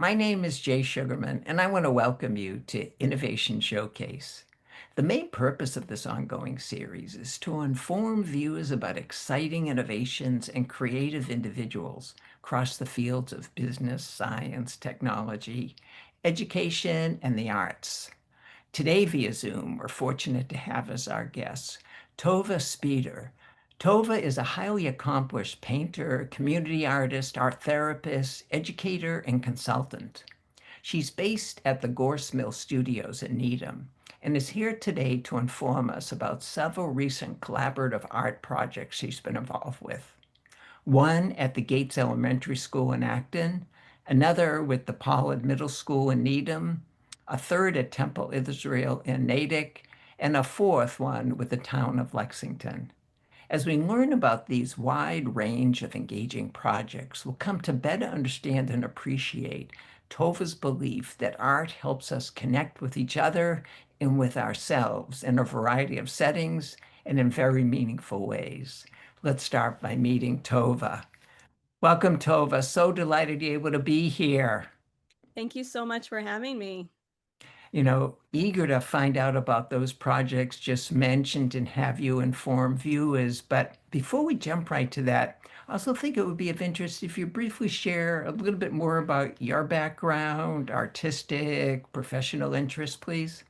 My name is Jay Sugarman, and I want to welcome you to Innovation Showcase. The main purpose of this ongoing series is to inform viewers about exciting innovations and creative individuals across the fields of business, science, technology, education, and the arts. Today, via Zoom, we're fortunate to have as our guest Tova Speter. Tova is a highly accomplished painter, community artist, art therapist, educator, and consultant. She's based at the Gorse Mill Studios in Needham and is here today to inform us about several recent collaborative art projects she's been involved with. One at the Gates Elementary School in Acton, another with the Pollard Middle School in Needham, a third at Temple Israel in Natick, and a fourth one with the town of Lexington. As we learn about these wide range of engaging projects, we'll come to better understand and appreciate Tova's belief that art helps us connect with each other and with ourselves in a variety of settings and in very meaningful ways. Let's start by meeting Tova. Welcome, Tova. So delighted you're able to be here. Thank you so much for having me. Eager to find out about those projects just mentioned and have you inform viewers. But before we jump right to that, I also think it would be of interest if you briefly share a little bit more about your background, artistic, professional interests, please.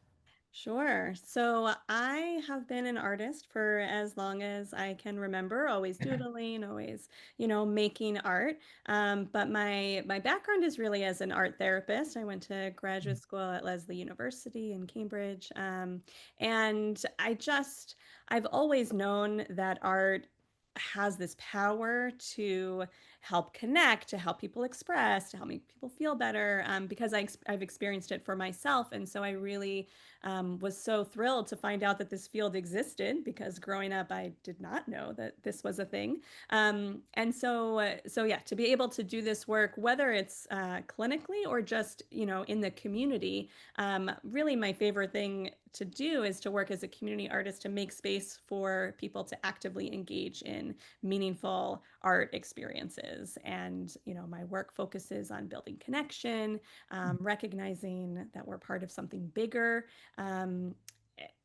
Sure. So I have been an artist for as long as I can remember, always doodling, always, making art. But my background is really as an art therapist. I went to graduate school at Lesley University in Cambridge. And I've always known that art has this power to help connect, to help people express, to help make people feel better, because I've experienced it for myself. And so I really was so thrilled to find out that this field existed because growing up, I did not know that this was a thing. And so yeah, to be able to do this work, whether it's clinically or just, in the community, really my favorite thing to do is to work as a community artist to make space for people to actively engage in meaningful art experiences. And, my work focuses on building connection, recognizing that we're part of something bigger, um,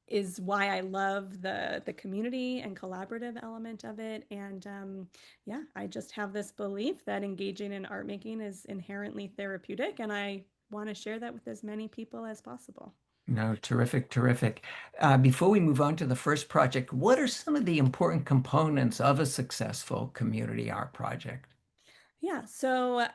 is why I love the community and collaborative element of it. And yeah, I just have this belief that engaging in art making is inherently therapeutic, and I want to share that with as many people as possible. No, terrific, terrific. Before we move on to the first project, what are some of the important components of a successful community art project? Yeah, so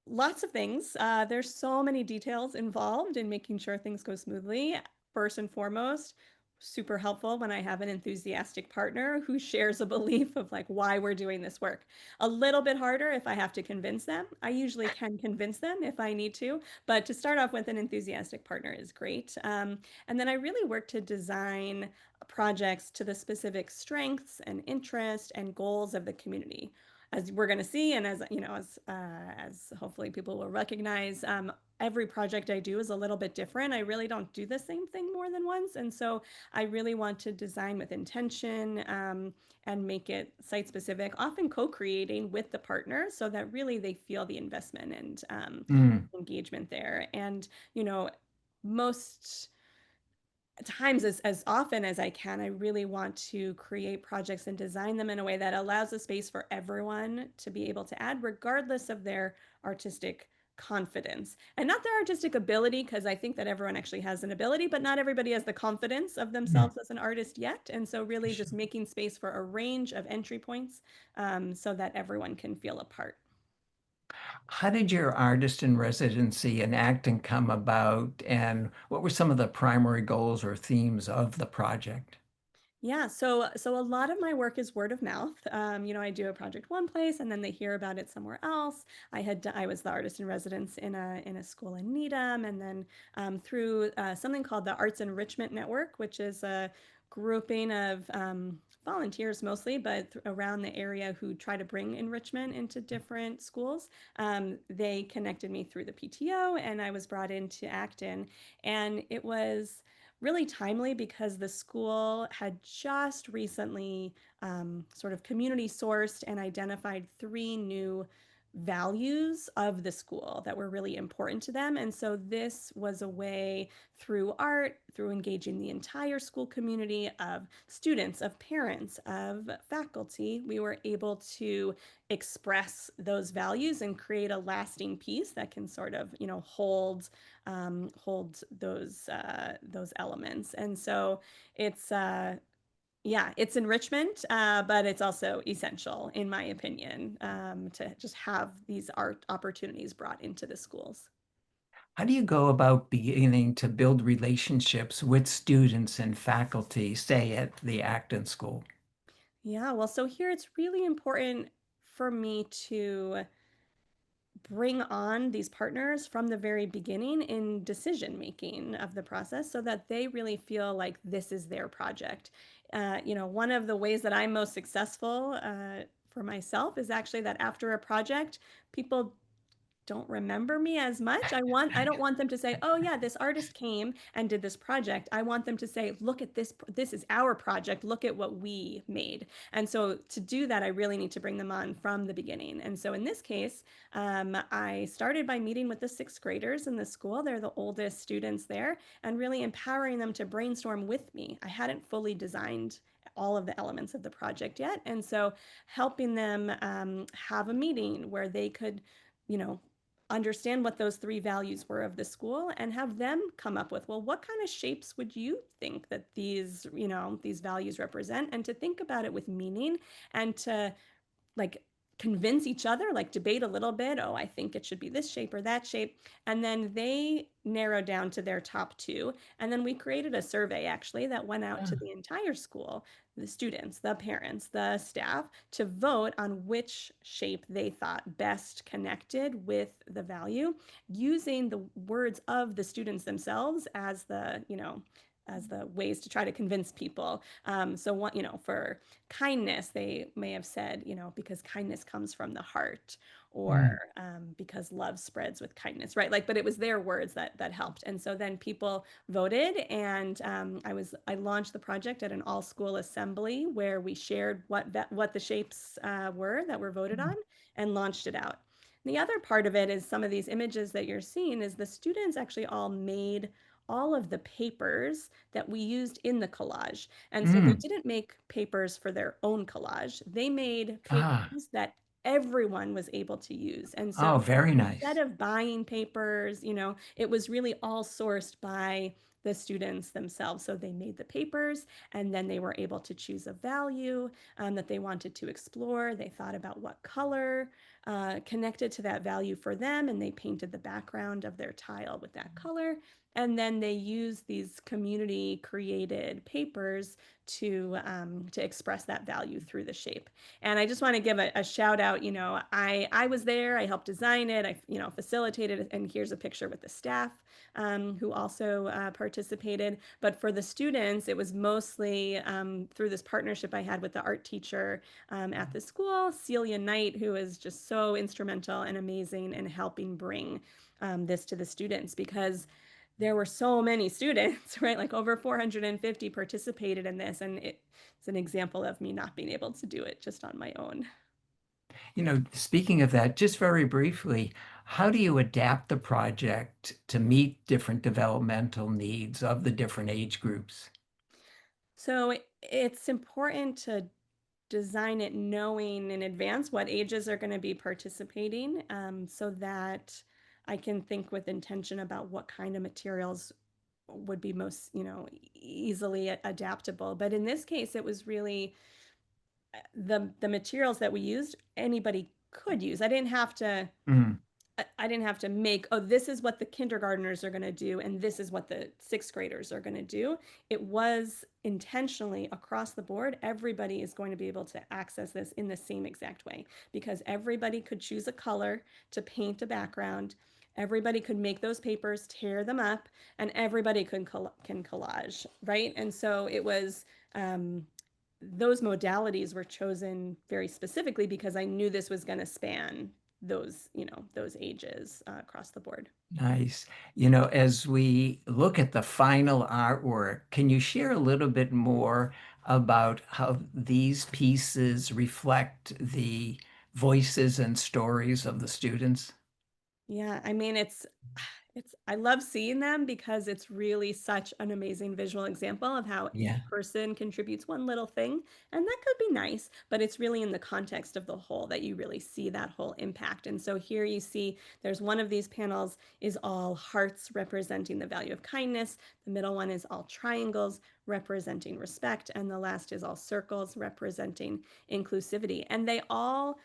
lots of things. There's so many details involved in making sure things go smoothly. First and foremost, super helpful when I have an enthusiastic partner who shares a belief of like why we're doing this work. A little bit harder if I have to convince them. I usually can convince them if I need to, but to start off with an enthusiastic partner is great. And then I really work to design projects to the specific strengths and interests and goals of the community, as we're going to see, and as as hopefully people will recognize. Every project I do is a little bit different. I really don't do the same thing more than once, and so I really want to design with intention, and make it site specific, often co-creating with the partner so that really they feel the investment and Mm. engagement there. And you know most times, as often as I can, I really want to create projects and design them in a way that allows a space for everyone to be able to add, regardless of their artistic confidence. And not their artistic ability, because I think that everyone actually has an ability, but not everybody has the confidence of Mm. themselves as an artist yet. And so, really, just making space for a range of entry points, so that everyone can feel a part. How did your artist in residency in Acton come about, and what were some of the primary goals or themes of the project? Yeah, so a lot of my work is word of mouth. I do a project one place and then they hear about it somewhere else. I was the artist in residence in a school in Needham, and then through something called the Arts Enrichment Network, which is a grouping of volunteers mostly, but around the area who try to bring enrichment into different schools. They connected me through the PTO, and I was brought into Acton, and it was really timely because the school had just recently sort of community sourced and identified three new values of the school that were really important to them. And so this was a way through art, through engaging the entire school community of students, of parents, of faculty, we were able to express those values and create a lasting piece that can sort of, hold those elements. And so it's yeah, it's enrichment, but it's also essential, in my opinion, to just have these art opportunities brought into the schools. How do you go about beginning to build relationships with students and faculty, say at the Acton School? Yeah, well, so here it's really important for me to bring on these partners from the very beginning in decision making of the process so that they really feel like this is their project. One of the ways that I'm most successful for myself is actually that after a project, people don't remember me as much. I don't want them to say, "Oh yeah, this artist came and did this project." I want them to say, "Look at this. This is our project. Look at what we made." And so to do that, I really need to bring them on from the beginning. And so in this case, I started by meeting with the sixth graders in the school. They're the oldest students there, and really empowering them to brainstorm with me. I hadn't fully designed all of the elements of the project yet. And so helping them have a meeting where they could, you know, understand what those three values were of the school and have them come up with, well, what kind of shapes would you think that these values represent, and to think about it with meaning, and to like convince each other, like debate a little bit. Oh, I think it should be this shape or that shape. And then they narrowed down to their top two. And then we created a survey actually that went out to the entire school, the students, the parents, the staff, to vote on which shape they thought best connected with the value, using the words of the students themselves as the ways to try to convince people. For kindness, they may have said, because kindness comes from the heart, or Mm. because love spreads with kindness, right? Like, but it was their words that helped. And so then people voted, and I launched the project at an all school assembly where we shared what the shapes were that were voted on, and launched it out. The other part of it is some of these images that you're seeing is the students actually all made all of the papers that we used in the collage. And so they Mm. didn't make papers for their own collage. They made Ah, papers that everyone was able to use. And oh, so very instead nice. of buying papers, it was really all sourced by the students themselves. So they made the papers, and then they were able to choose a value that they wanted to explore. They thought about what color connected to that value for them, and they painted the background of their tile with that color. And then they use these community created papers to express that value through the shape. And I just want to give a shout out. I was there. I helped design it. I facilitated it. And here's a picture with the staff who also participated. But for the students, it was mostly through this partnership I had with the art teacher at the school, Celia Knight, who is just so instrumental and amazing in helping bring this to the students, because there were so many students, right? Like over 450 participated in this, and it's an example of me not being able to do it just on my own. Speaking of that, just very briefly, how do you adapt the project to meet different developmental needs of the different age groups? So it's important to design it knowing in advance what ages are going to be participating, so that I can think with intention about what kind of materials would be most, easily adaptable. But in this case, it was really the materials that we used, anybody could use. Mm. I didn't have to make, oh, this is what the kindergartners are going to do, and this is what the sixth graders are going to do. It was intentionally across the board. Everybody is going to be able to access this in the same exact way, because everybody could choose a color to paint a background. Everybody could make those papers, tear them up, and everybody can collage, right? And so it was, those modalities were chosen very specifically because I knew this was going to span those ages across the board. Nice. As we look at the final artwork, can you share a little bit more about how these pieces reflect the voices and stories of the students. Yeah, I mean, I love seeing them because it's really such an amazing visual example of how each Yeah. person contributes one little thing. And that could be nice, but it's really in the context of the whole that you really see that whole impact. And so here you see there's one of these panels is all hearts representing the value of kindness. The middle one is all triangles representing respect. And the last is all circles representing inclusivity. And they all,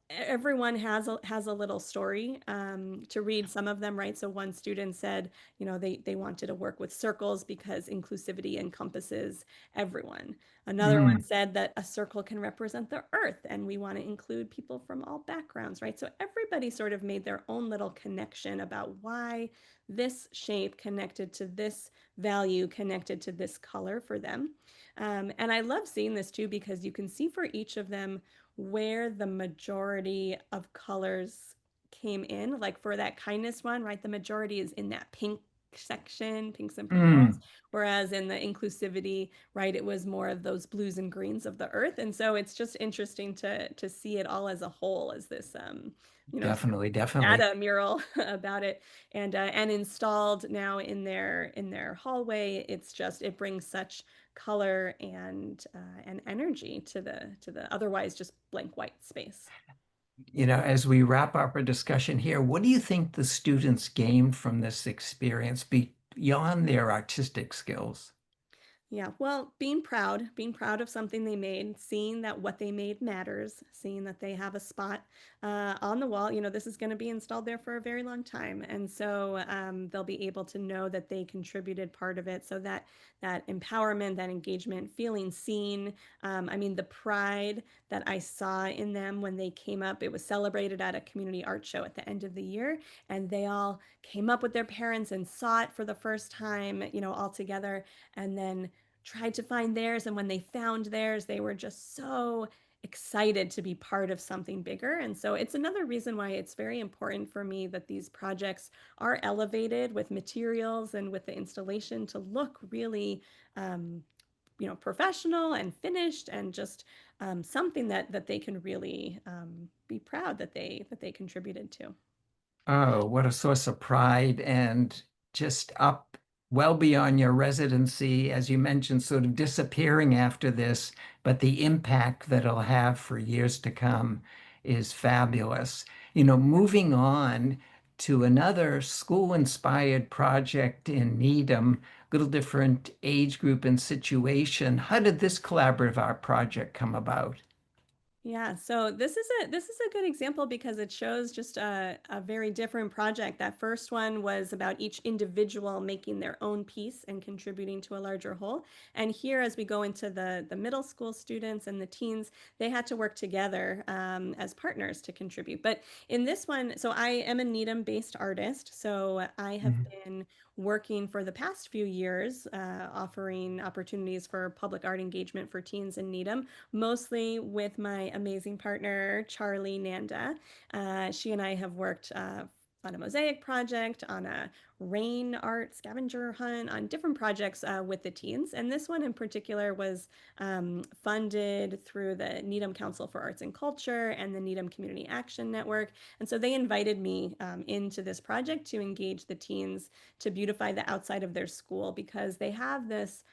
everyone has a little story to read. Some of them, right? So one student said, they wanted to work with circles because inclusivity encompasses everyone. Another one Mm, said that a circle can represent the earth and we want to include people from all backgrounds, right? So everybody sort of made their own little connection about why this shape connected to this value, connected to this color for them. And I love seeing this too because you can see for each of them where the majority of colors came in. Like for that kindness one, right? The majority is in that pink section, pinks and purples, mm, whereas in the inclusivity, right, it was more of those blues and greens of the earth. And so it's just interesting to see it all as a whole as this sort of definitely, definitely. data mural about it and installed now in their hallway. It's just it brings such color and energy to the otherwise just blank white space. As we wrap up our discussion here, what do you think the students gained from this experience beyond their artistic skills? Yeah, well, being proud of something they made, seeing that what they made matters, seeing that they have a spot on the wall. This is going to be installed there for a very long time, and so they'll be able to know that they contributed part of it. So that empowerment, that engagement, feeling seen. I mean, the pride that I saw in them when they came up. It was celebrated at a community art show at the end of the year, and they all came up with their parents and saw it for the first time, all together, and then tried to find theirs. And when they found theirs, they were just so excited to be part of something bigger. And so it's another reason why it's very important for me that these projects are elevated with materials and with the installation to look really professional and finished and just something that they can really be proud that they contributed to. Oh, what a source of pride and just up well beyond your residency, as you mentioned, sort of disappearing after this, but the impact that it'll have for years to come is fabulous. Moving on to another school-inspired project in Needham, little different age group and situation. How did this collaborative art project come about? Yeah, so this is a good example because it shows just a very different project. That first one was about each individual making their own piece and contributing to a larger whole. And here, as we go into the middle school students and the teens, they had to work together as partners to contribute. But in this one, so I am a Needham-based artist, so I have Mhm. been working for the past few years, offering opportunities for public art engagement for teens in Needham mostly with my amazing partner, Charlie Nanda. She and I have worked on a mosaic project, on a rain art scavenger hunt, on different projects with the teens. And this one in particular was funded through the Needham Council for Arts and Culture and the Needham Community Action Network. And so they invited me into this project to engage the teens to beautify the outside of their school because they have these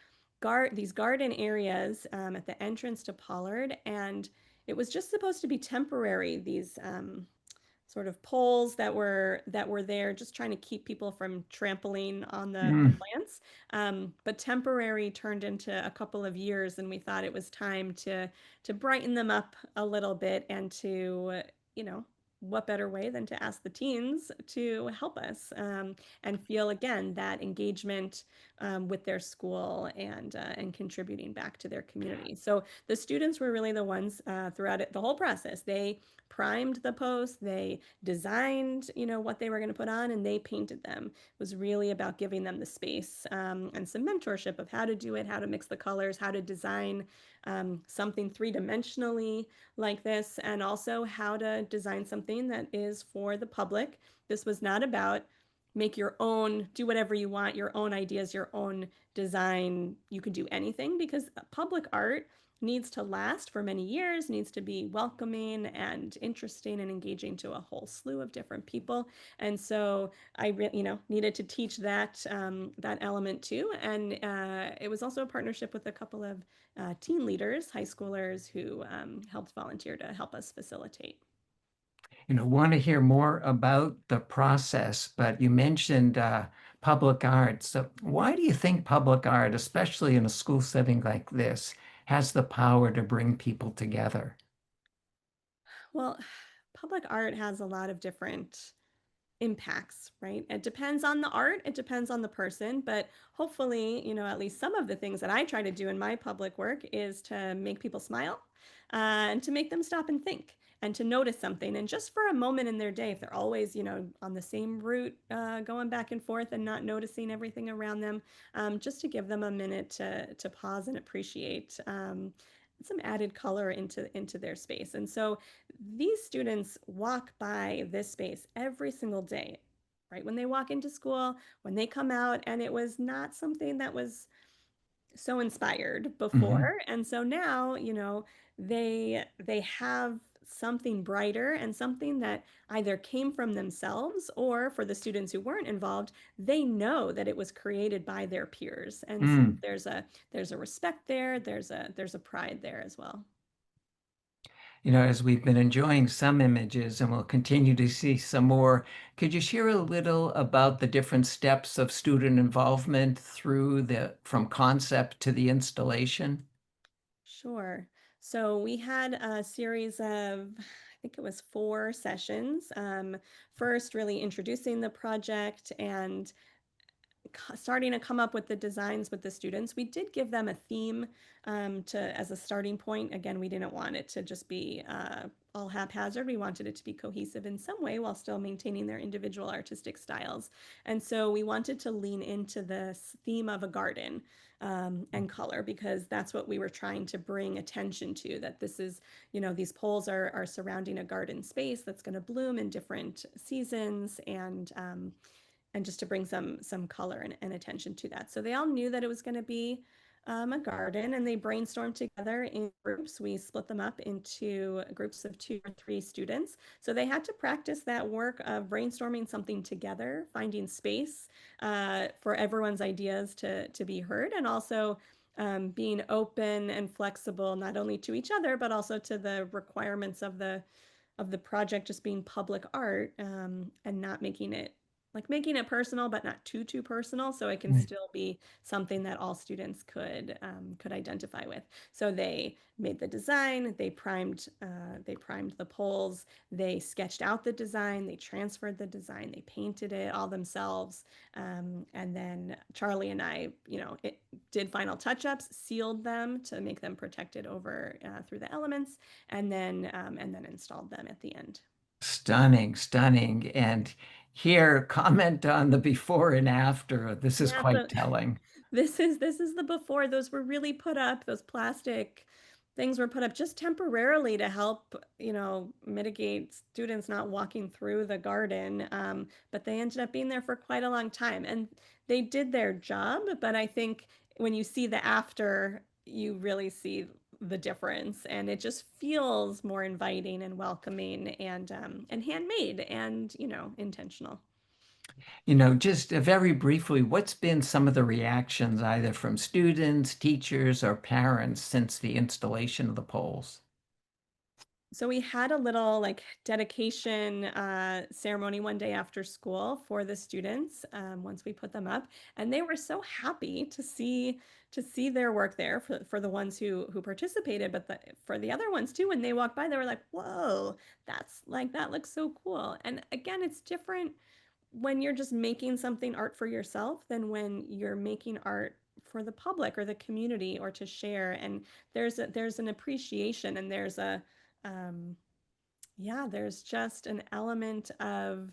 garden areas at the entrance to Pollard, and it was just supposed to be temporary. These sort of poles that were there, just trying to keep people from trampling on the Mm. plants. But temporary turned into a couple of years, and we thought it was time to brighten them up a little bit and to what better way than to ask the teens to help us and feel again that engagement with their school and contributing back to their community. So the students were really the ones throughout the whole process. They primed the posts, they designed, what they were going to put on, and they painted them. It was really about giving them the space and some mentorship of how to do it, how to mix the colors, how to design something three-dimensionally like this, and also how to design something that is for the public. This was not about make your own, do whatever you want, your own ideas, your own design. You can do anything because public art needs to last for many years, needs to be welcoming and interesting and engaging to a whole slew of different people. And so needed to teach that element too. And it was also a partnership with a couple of teen leaders, high schoolers who helped volunteer to help us facilitate. Want to hear more about the process, but you mentioned public art. So why do you think public art, especially in a school setting like this, has the power to bring people together? Well, public art has a lot of different impacts, right? It depends on the art, it depends on the person, but hopefully, at least some of the things that I try to do in my public work is to make people smile and to make them stop and think and to notice something. And just for a moment in their day, if they're always, on the same route, going back and forth and not noticing everything around them, just to give them a minute to pause and appreciate. Some added color into their space. And so these students walk by this space every single day, right? When they walk into school, when they come out, and it was not something that was so inspired Mhm. before. And so now, they have something brighter and something that either came from themselves or for the students who weren't involved, they know that it was created by their peers. And so Mm. there's a respect there, there's a pride there as well. As we've been enjoying some images and we'll continue to see some more, could you share a little about the different steps of student involvement from concept to the installation? Sure. So we had a series of, I think it was 4 sessions. First, really introducing the project and starting to come up with the designs with the students. We did give them a theme to as a starting point. Again, we didn't want it to just be all haphazard. We wanted it to be cohesive in some way while still maintaining their individual artistic styles. And so we wanted to lean into this theme of a garden and color because that's what we were trying to bring attention to. That this is, these poles are surrounding a garden space that's going to bloom in different seasons and just to bring some color and attention to that. So they all knew that it was going to be a garden, and they brainstormed together in groups. We split them up into groups of 2 or 3 students. So they had to practice that work of brainstorming something together, finding space for everyone's ideas to be heard, and also being open and flexible not only to each other but also to the requirements of the project just being public art and not making it personal but not too personal so it can still be something that all students could identify with. So they made the design, they primed the poles, they sketched out the design, they transferred the design, they painted it all themselves, and then Charlie and I, did final touch-ups, sealed them to make them protected over through the elements, and then installed them at the end. Stunning, stunning. And here, comment on the before and after. This is Yeah, so quite telling. this is the before. Those were really put up, those plastic things were put up just temporarily to help, mitigate students not walking through the garden. But they ended up being there for quite a long time. And they did their job, but I think when you see the after, you really see the difference. And it just feels more inviting and welcoming and handmade and, intentional. Just very briefly, what's been some of the reactions either from students, teachers, or parents since the installation of the polls? So we had a little like dedication ceremony one day after school for the students once we put them up, and they were so happy to see their work there for the ones who participated, but for the other ones too. When they walked by, they were like, "Whoa, that looks so cool!" And again, it's different when you're just making something art for yourself than when you're making art for the public or the community or to share. And there's an appreciation and um, there's just an element of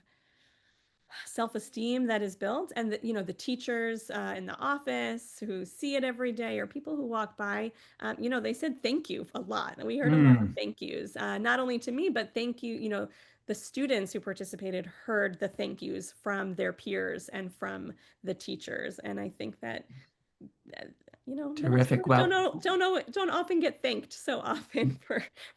self-esteem that is built, and the teachers in the office who see it every day or people who walk by, they said thank you a lot, and we heard a lot of Mm. thank yous, not only to me but thank you, the students who participated heard the thank yous from their peers and from the teachers. And I think that uh, middle Terrific. schoolers Well, don't often get thanked so often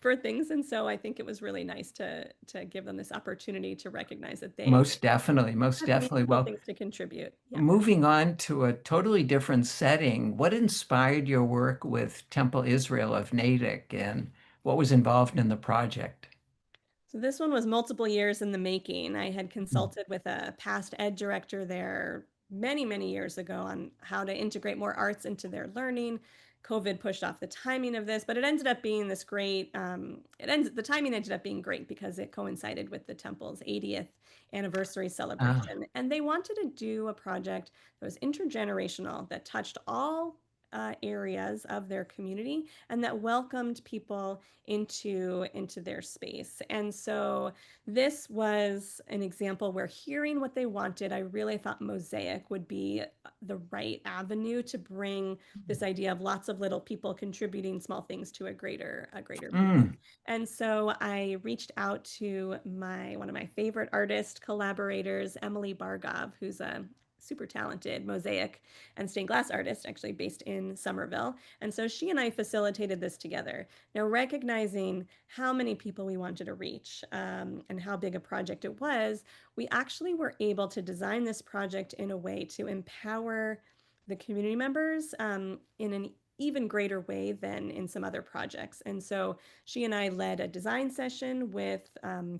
for things. And so I think it was really nice to give them this opportunity to recognize that they most definitely, most had definitely. meaningful Well, things to contribute. Yeah. moving on to a totally different setting, what inspired your work with Temple Israel of Natick and what was involved in the project? So this one was multiple years in the making. I had consulted with a past ed director there many, many years ago on how to integrate more arts into their learning. COVID pushed off the timing of this, but it ended up being this great. The timing ended up being great because it coincided with the temple's 80th anniversary Ah, celebration, and they wanted to do a project that was intergenerational that touched all areas of their community and that welcomed people into their space. And so this was an example where hearing what they wanted, I really thought mosaic would be the right avenue to bring this idea of lots of little people contributing small things to a greater beauty. mm, And so I reached out to my one of my favorite artist collaborators, Emily Bargov, who's a super talented mosaic and stained glass artist, actually based in Somerville. And so she and I facilitated this together. Now, recognizing how many people we wanted to reach and how big a project it was, we actually were able to design this project in a way to empower the community members in an even greater way than in some other projects. And so she and I led a design session with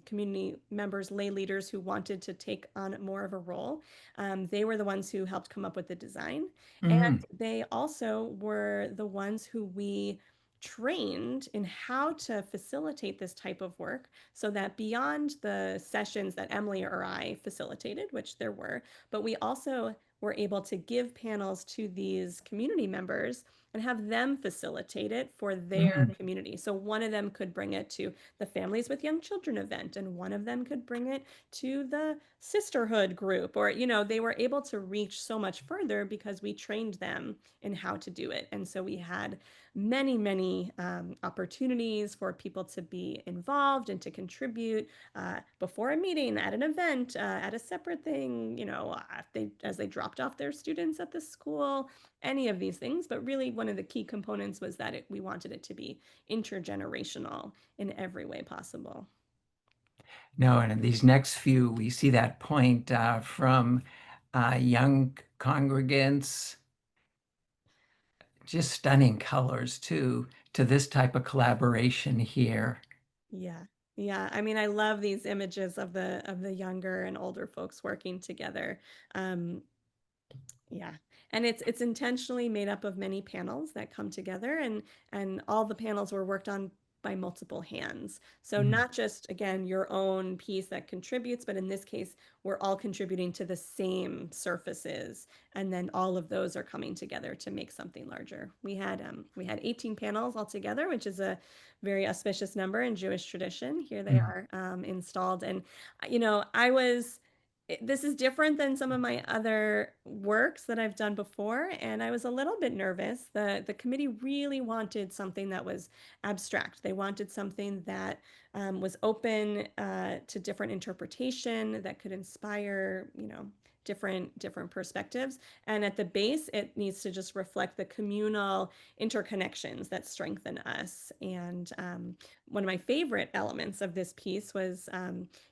community members, lay leaders who wanted to take on more of a role. They were the ones who helped come up with the design. And mm, they also were the ones who we trained in how to facilitate this type of work so that beyond the sessions that Emily or I facilitated, which there were, but we also were able to give panels to these community members and have them facilitate it for their mm. community. So one of them could bring it to the Families with Young Children event, and one of them could bring it to the sisterhood group, or, they were able to reach so much further because we trained them in how to do it. And so we had many, many opportunities for people to be involved and to contribute before a meeting, at an event, at a separate thing, as they dropped off their students at the school, any of these things. But really, one of the key components was that we wanted it to be intergenerational in every way possible. No, and in these next few, we see that point from young congregants, just stunning colors too, to this type of collaboration here. Yeah. Yeah. I mean, I love these images of the younger and older folks working together. Um, Yeah. And it's intentionally made up of many panels that come together, and all the panels were worked on by multiple hands. So Mm. not just, again, your own piece that contributes, but in this case we're all contributing to the same surfaces, and then all of those are coming together to make something larger. We had 18 panels altogether, which is a very auspicious number in Jewish tradition. Here they Mm. are installed. And I was this is different than some of my other works that I've done before, and I was a little bit nervous. The committee really wanted something that was abstract. They wanted something that was open to different interpretation, that could inspire, different perspectives. And at the base, it needs to just reflect the communal interconnections that strengthen us. And one of my favorite elements of this piece was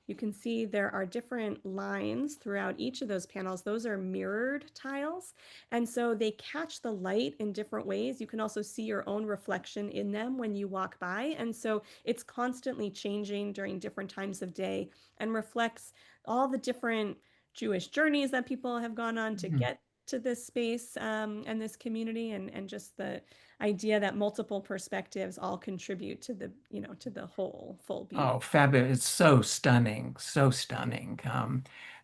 you can see there are different lines throughout each of those panels. Those are mirrored tiles. And so they catch the light in different ways. You can also see your own reflection in them when you walk by. And so it's constantly changing during different times of day and reflects all the different Jewish journeys that people have gone on to Mhm. get to this space and this community, and just the idea that multiple perspectives all contribute to the whole full beauty. Oh, fabulous. It's so stunning, so stunning.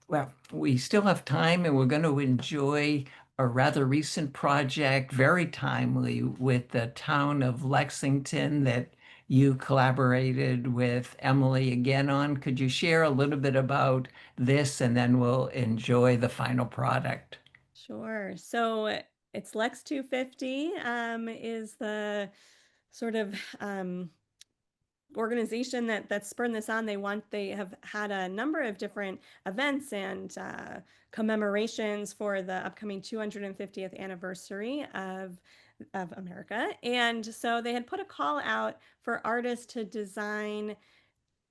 Well, we still have time and we're going to enjoy a rather recent project, very timely, with the town of Lexington that you collaborated with Emily again on. Could you share a little bit about this and then we'll enjoy the final product? Sure. So it's Lex 250 is the sort of organization that spurred this on, they have had a number of different events and commemorations for the upcoming 250th anniversary of America. And so they had put a call out for artists to design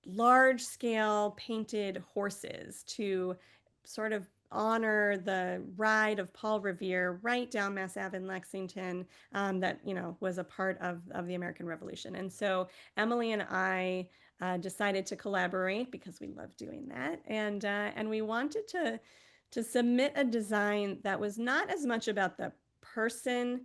large scale painted horses to sort of honor the ride of Paul Revere right down Mass Ave in Lexington, that was a part of the American Revolution. And so Emily and I decided to collaborate because we love doing that, and we wanted to submit a design that was not as much about the person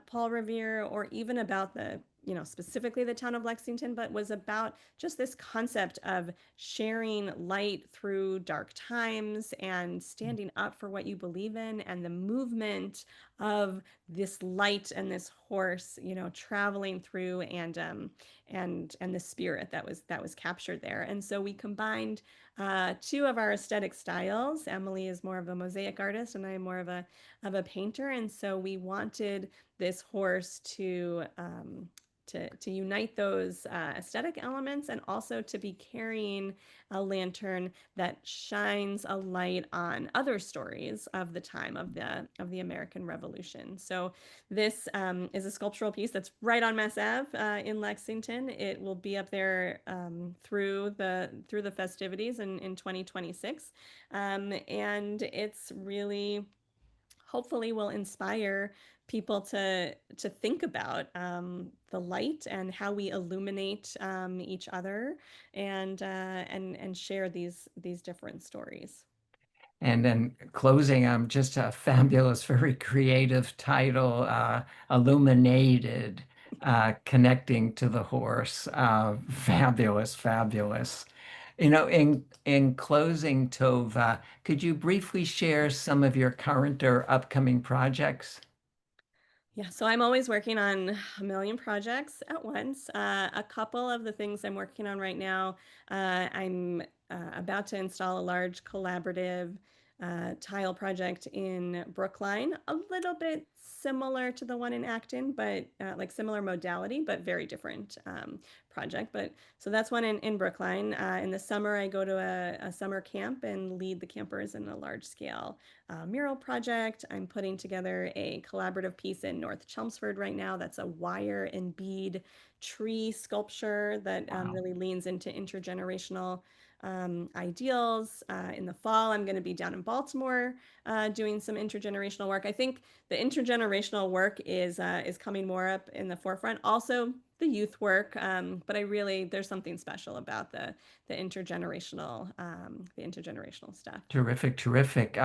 Paul Revere, or even about the specifically the town of Lexington, but was about just this concept of sharing light through dark times and standing up for what you believe in, and the movement of this light and this horse, traveling through, and the spirit that was captured there. And so we combined two of our aesthetic styles. Emily is more of a mosaic artist, and I am more of a painter. And so we wanted this horse to unite those aesthetic elements, and also to be carrying a lantern that shines a light on other stories of the time of the American Revolution. So this is a sculptural piece that's right on Mass Ave in Lexington. It will be up there through the festivities in 2026, and it's really hopefully will inspire people to think about the light and how we illuminate each other, and share these different stories. And then closing, just a fabulous, very creative title, Illuminated, connecting to the horse. Fabulous, fabulous. In closing, Tova, could you briefly share some of your current or upcoming projects? Yeah, so I'm always working on a million projects at once. A couple of the things I'm working on right now, I'm about to install a large collaborative tile project in Brookline, a little bit similar to the one in Acton, but like similar modality, but very different project. But so that's one in Brookline. In the summer, I go to a summer camp and lead the campers in a large scale mural project. I'm putting together a collaborative piece in North Chelmsford right now. That's a wire and bead tree sculpture that Wow. really leans into intergenerational ideals. In the fall, I'm going to be down in Baltimore doing some intergenerational work. I think the intergenerational work is coming more up in the forefront. Also, the youth work, but there's something special about the intergenerational stuff. Terrific, terrific.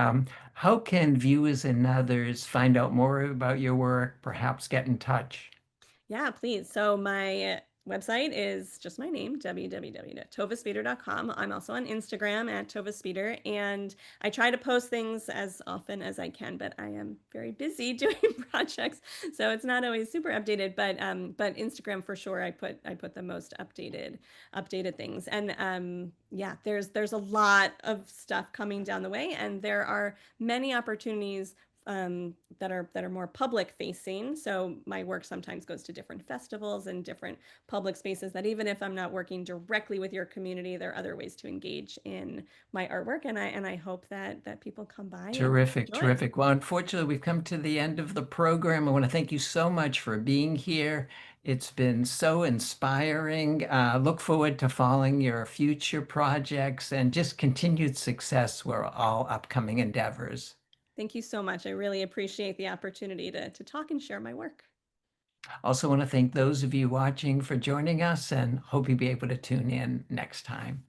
How can viewers and others find out more about your work, perhaps get in touch? Yeah, please. So my website is just my name, www.tovaspeter.com. I'm also on Instagram at Tova Speter, and I try to post things as often as I can, but I am very busy doing projects, so it's not always super updated. But Instagram for sure, I put the most updated things. And yeah, there's a lot of stuff coming down the way, and there are many opportunities that are more public facing. So my work sometimes goes to different festivals and different public spaces, that even if I'm not working directly with your community, there are other ways to engage in my artwork. And I hope that people come by and Terrific, enjoy. terrific. Well, unfortunately, we've come to the end of the program. I want to thank you so much for being here. It's been so inspiring. Look forward to following your future projects and just continued success with all upcoming endeavors. Thank you so much. I really appreciate the opportunity to talk and share my work. Also want to thank those of you watching for joining us and hope you'll be able to tune in next time.